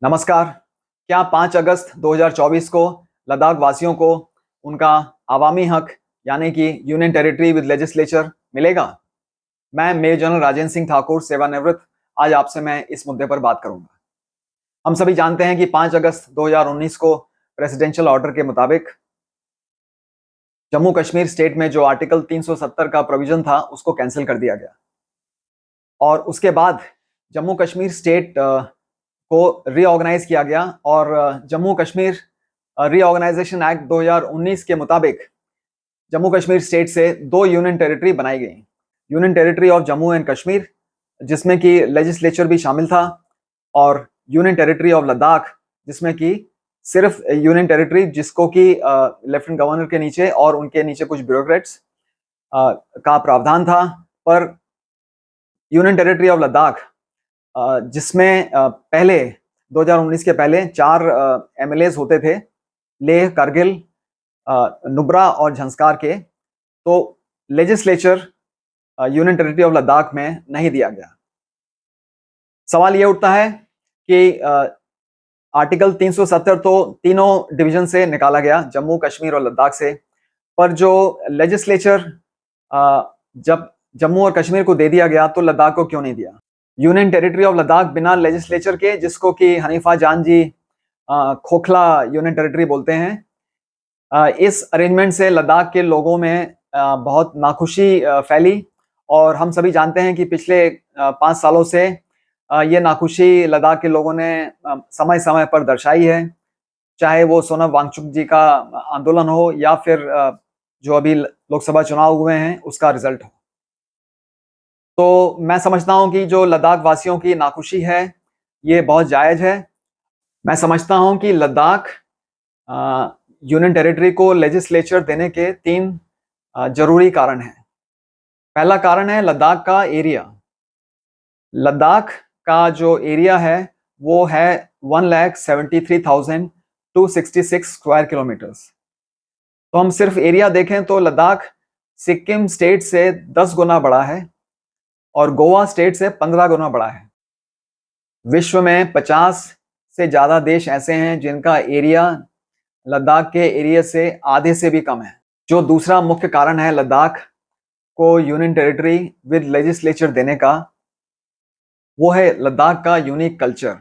नमस्कार। क्या 5 अगस्त 2024 को लद्दाख वासियों को उनका अवामी हक यानी कि यूनियन टेरिटरी विद लेजिस्लेचर मिलेगा? मैं मेजर जनरल राजेंद्र सिंह ठाकुर, सेवानिवृत्त, आज आपसे मैं इस मुद्दे पर बात करूंगा। हम सभी जानते हैं कि 5 अगस्त 2019 को प्रेसिडेंशियल ऑर्डर के मुताबिक जम्मू कश्मीर स्टेट में जो आर्टिकल 370 का प्रोविजन था उसको कैंसिल कर दिया गया और उसके बाद जम्मू कश्मीर स्टेट को रीऑर्गेनाइज किया गया और जम्मू कश्मीर रीऑर्गेनाइजेशन एक्ट 2019 के मुताबिक जम्मू कश्मीर स्टेट से 2 यूनियन टेरिटरी बनाई गई। Union territory of Jammu and Kashmir, जिसमें कि लेजिस्लेचर भी शामिल था, और यूनियन टेरिटरी ऑफ लद्दाख, जिसमें कि सिर्फ यूनियन टेरिटरी जिसको कि लेफ्टिनेंट गवर्नर के नीचे और उनके नीचे कुछ ब्यूरोक्रेट्स का प्रावधान था। पर यूनियन टेरिटरी ऑफ लद्दाख, जिसमें पहले 2019 के पहले 4 एमएलएज होते थे, लेह, करगिल, नुब्रा और झंस्कार के, तो legislature union territory of Ladakh में नहीं दिया गया। सवाल ये उठता है कि आर्टिकल 370 तो तीनों डिवीजन से निकाला गया, जम्मू कश्मीर और लद्दाख से, पर जो लेजिस्लेचर जब जम्मू और कश्मीर को दे दिया गया तो लद्दाख को क्यों नहीं दिया? यूनियन टेरिटरी ऑफ लद्दाख बिना लेजिस्लेचर के, जिसको कि हनीफा जान जी खोखला यूनियन टेरिटरी बोलते हैं, इस अरेंजमेंट से लद्दाख के लोगों में बहुत नाखुशी फैली और हम सभी जानते हैं कि पिछले 5 सालों से ये नाखुशी लद्दाख के लोगों ने समय समय पर दर्शाई है, चाहे वो सोनम वांगचुक जी का आंदोलन हो या फिर जो अभी लोकसभा चुनाव हुए हैं उसका रिजल्ट हो। तो मैं समझता हूं कि जो लद्दाख वासियों की नाखुशी है ये बहुत जायज है। मैं समझता हूं कि लद्दाख यूनियन टेरिटरी को लेजिस्लेचर देने के 3 जरूरी कारण हैं। पहला कारण है लद्दाख का एरिया। लद्दाख का जो एरिया है वो है 1,73,266 स्क्वायर किलोमीटर्स। तो हम सिर्फ एरिया देखें तो लद्दाख सिक्किम स्टेट से 10 गुना बड़ा है और गोवा स्टेट से 15 गुना बड़ा है। विश्व में 50 से ज्यादा देश ऐसे हैं जिनका एरिया लद्दाख के एरिया से आधे से भी कम है। जो दूसरा मुख्य कारण है लद्दाख को यूनियन टेरिटरी विद लेजिस्लेचर देने का, वो है लद्दाख का यूनिक कल्चर।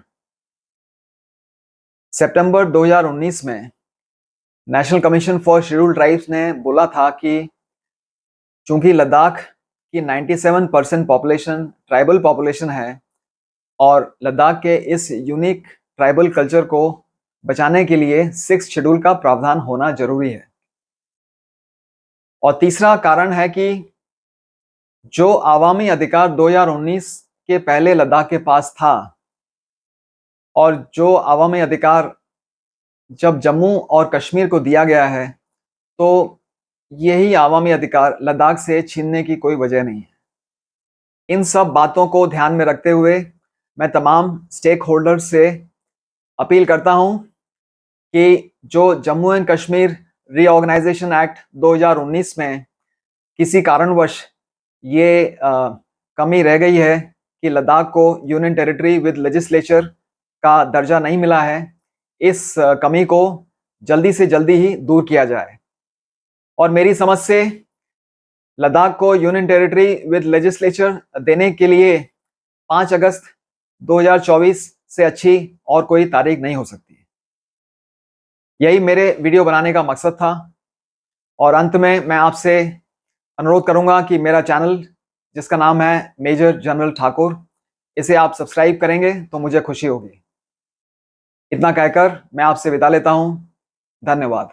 सितंबर 2019 में national commission for scheduled tribes ने बोला था कि चूंकि लद्दाख की 97% पॉपुलेशन ट्राइबल पॉपुलेशन है और लद्दाख के इस यूनिक ट्राइबल कल्चर को बचाने के लिए 6th शेड्यूल का प्रावधान होना जरूरी है। और तीसरा कारण है कि जो आवामी अधिकार 2019 के पहले लद्दाख के पास था और जो आवामी अधिकार जब जम्मू और कश्मीर को दिया गया है, तो यही आवामी अधिकार लद्दाख से छीनने की कोई वजह नहीं है। इन सब बातों को ध्यान में रखते हुए मैं तमाम स्टेक होल्डर्स से अपील करता हूं कि जो Jammu and Kashmir reorganisation act 2019 में किसी कारणवश ये कमी रह गई है कि लद्दाख को यूनियन टेरिटरी विद लेजिस्लेचर का दर्जा नहीं मिला है, इस कमी को जल्दी से जल्दी ही दूर किया जाए। और मेरी समझ से लद्दाख को यूनियन टेरिटरी विद लेजिस्लेचर देने के लिए 5 अगस्त 2024 से अच्छी और कोई तारीख नहीं हो सकती। यही मेरे वीडियो बनाने का मकसद था और अंत में मैं आपसे अनुरोध करूंगा कि मेरा चैनल, जिसका नाम है मेजर जनरल ठाकुर, इसे आप सब्सक्राइब करेंगे तो मुझे खुशी होगी। इतना कहकर मैं आपसे विदा लेता हूं। धन्यवाद।